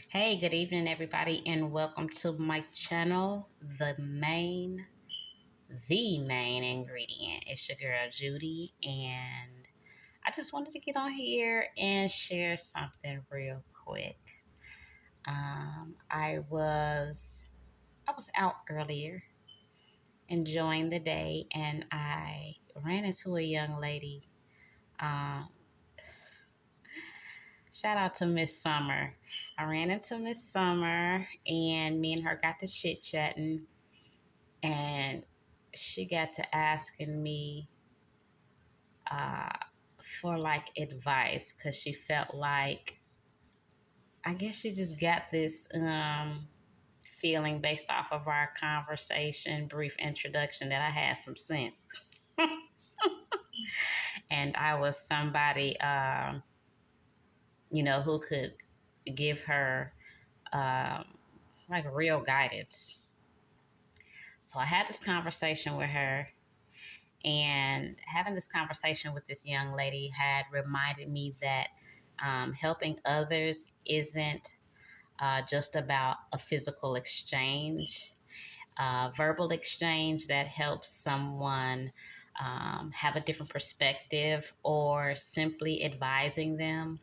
Hey, good evening, everybody, and welcome to my channel. The main ingredient. It's your girl Judy, and I just wanted to get on here and share something real quick. I was out earlier enjoying the day, and I ran into a young lady. Um, Shout out to Miss Summer. I ran into Miss Summer, and me and her got to chit chatting, and she got to asking me uh, for like advice because she felt like I guess she just got this feeling based off of our conversation, brief introduction, that I had some sense, and I was somebody who could give her um, like real guidance. So I had this conversation with her, and having this conversation with this young lady had reminded me that helping others isn't just about a physical exchange, verbal exchange that helps someone have a different perspective, or simply advising them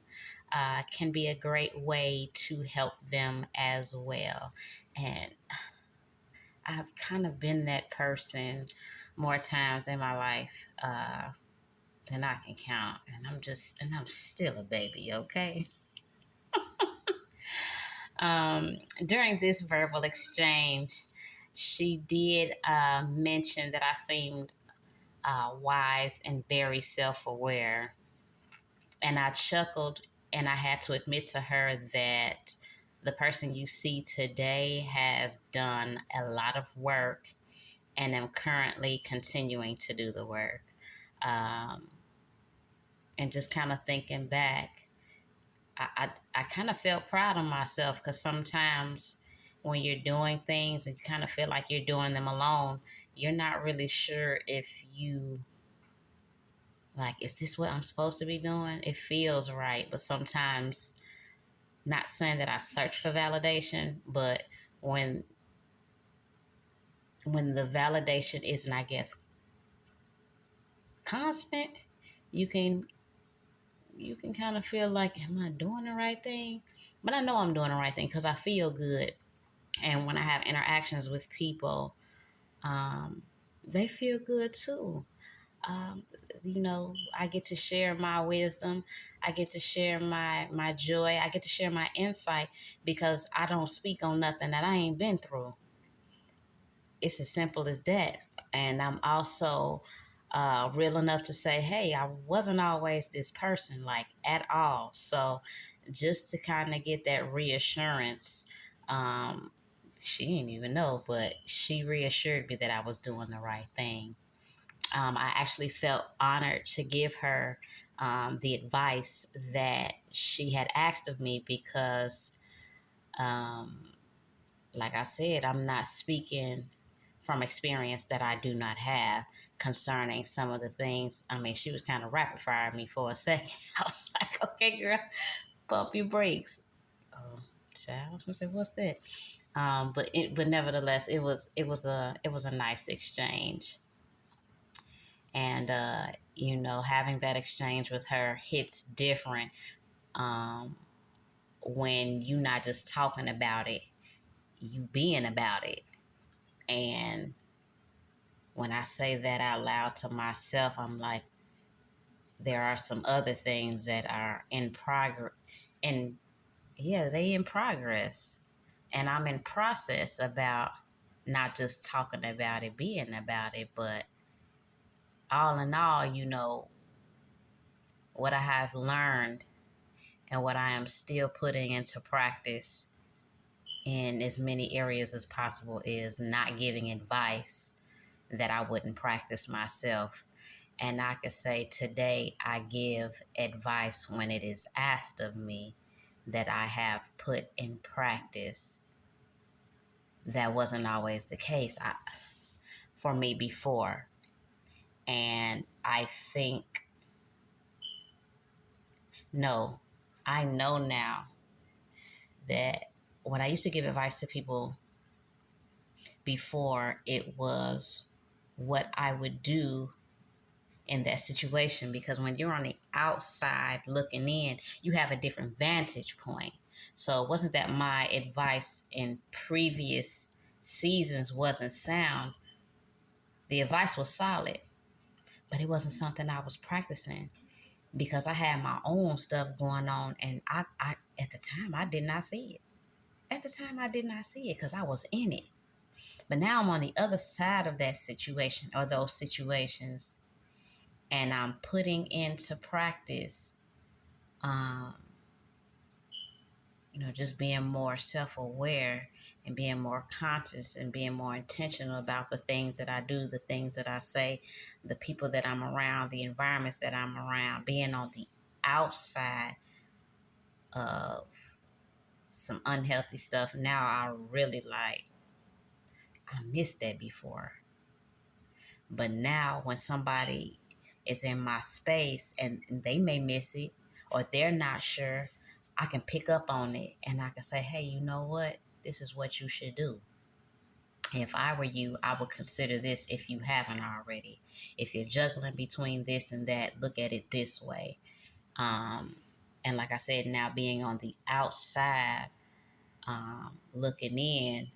can be a great way to help them as well. And I've kind of been that person more times in my life than I can count. And I'm still a baby, okay? During this verbal exchange, she did mention that I seemed wise and very self aware. And I chuckled, and I had to admit to her that the person you see today has done a lot of work and am currently continuing to do the work. Um, and just kind of thinking back, I kind of felt proud of myself because sometimes when you're doing things and you kind of feel like you're doing them alone, you're not really sure if you like, is this what I'm supposed to be doing? It feels right, but sometimes, not saying that I search for validation, but when when the validation isn't, I guess, constant, you can kind of feel like, am I doing the right thing? But I know I'm doing the right thing because I feel good. And when I have interactions with people, um, they feel good too. Um, I get to share my wisdom. I get to share my joy. I get to share my insight because I don't speak on nothing that I ain't been through. It's as simple as that. And I'm also real enough to say, hey, I wasn't always this person, like at all. So just to kind of get that reassurance, um, she didn't even know, but she reassured me that I was doing the right thing. I actually felt honored to give her the advice that she had asked of me because, um, like I said, I'm not speaking from experience that I do not have concerning some of the things. I mean, she was kind of rapid firing me for a second. I was like, okay, girl, bump your brakes. Oh, child, I was gonna say, what's that? But nevertheless, it was a nice exchange, and having that exchange with her hits different um, when you're not just talking about it, you being about it. And when I say that out loud to myself, I'm like, there are some other things that are in progress, and yeah, they in progress, and I'm in process about not just talking about it, being about it, but all in all, what I have learned and what I am still putting into practice in as many areas as possible is not giving advice that I wouldn't practice myself. And I could say today I give advice when it is asked of me that I have put in practice. That wasn't always the case for me before. And no, I know now that when I used to give advice to people before, it was what I would do in that situation, because when you're on the outside looking in, you have a different vantage point. So it wasn't that my advice in previous seasons wasn't sound. The advice was solid, but it wasn't something I was practicing because I had my own stuff going on, and I at the time I did not see it. At the time I did not see it because I was in it. But now I'm on the other side of that situation or those situations, and I'm putting into practice, um, just being more self-aware and being more conscious and being more intentional about the things that I do, the things that I say, the people that I'm around, the environments that I'm around, being on the outside of some unhealthy stuff. Now I really I missed that before. But now when somebody is in my space and they may miss it or they're not sure, I can pick up on it and I can say, hey, you know what? This is what you should do. If I were you, I would consider this if you haven't already. If you're juggling between this and that, look at it this way. And like I said, now being on the outside, looking in,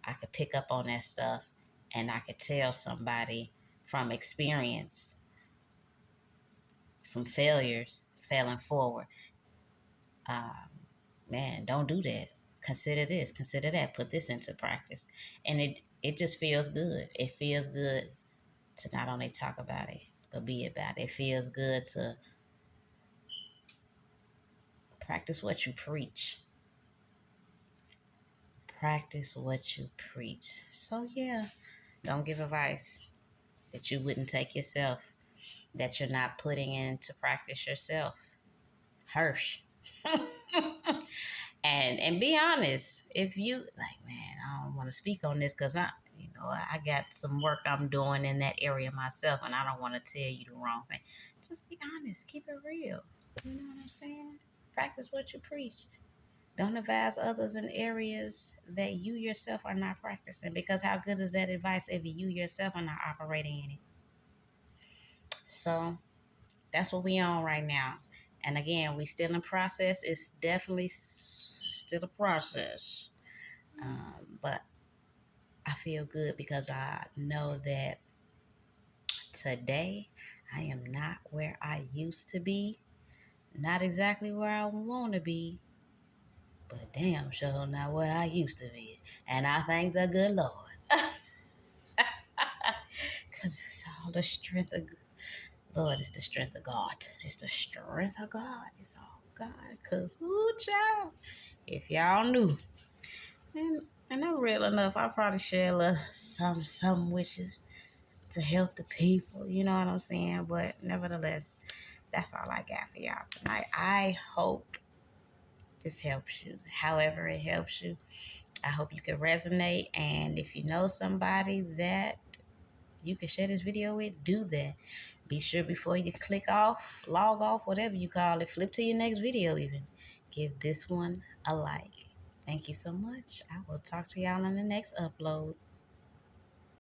I could pick up on that stuff and I could tell somebody from experience, from failures, failing forward. Man, don't do that. Consider this, consider that, put this into practice. And it just feels good. It feels good to not only talk about it, but be about it. It feels good to practice what you preach. Practice what you preach. So yeah, don't give advice that you wouldn't take yourself, that you're not putting into practice yourself. Hirsch. And be honest. If you like, man, I don't want to speak on this because I got some work I'm doing in that area myself, and I don't want to tell you the wrong thing. Just be honest. Keep it real. You know what I'm saying? Practice what you preach. Don't advise others in areas that you yourself are not practicing, because how good is that advice if you yourself are not operating in it? So that's what we on right now. And again, we still in process. It's definitely still a process. But I feel good because I know that today I am not where I used to be. Not exactly where I want to be, but damn sure not where I used to be. And I thank the good Lord. Because it's all the strength of Lord, it's the strength of God. It's the strength of God. It's all God. Because, ooh, child, if y'all knew. And I'm real enough. I'll probably share a little something with you to help the people. You know what I'm saying? But nevertheless, that's all I got for y'all tonight. I hope this helps you. However it helps you, I hope you can resonate. And if you know somebody that you can share this video with, do that. Be sure before you click off, log off, whatever you call it, flip to your next video even. Give this one a like. Thank you so much. I will talk to y'all on the next upload.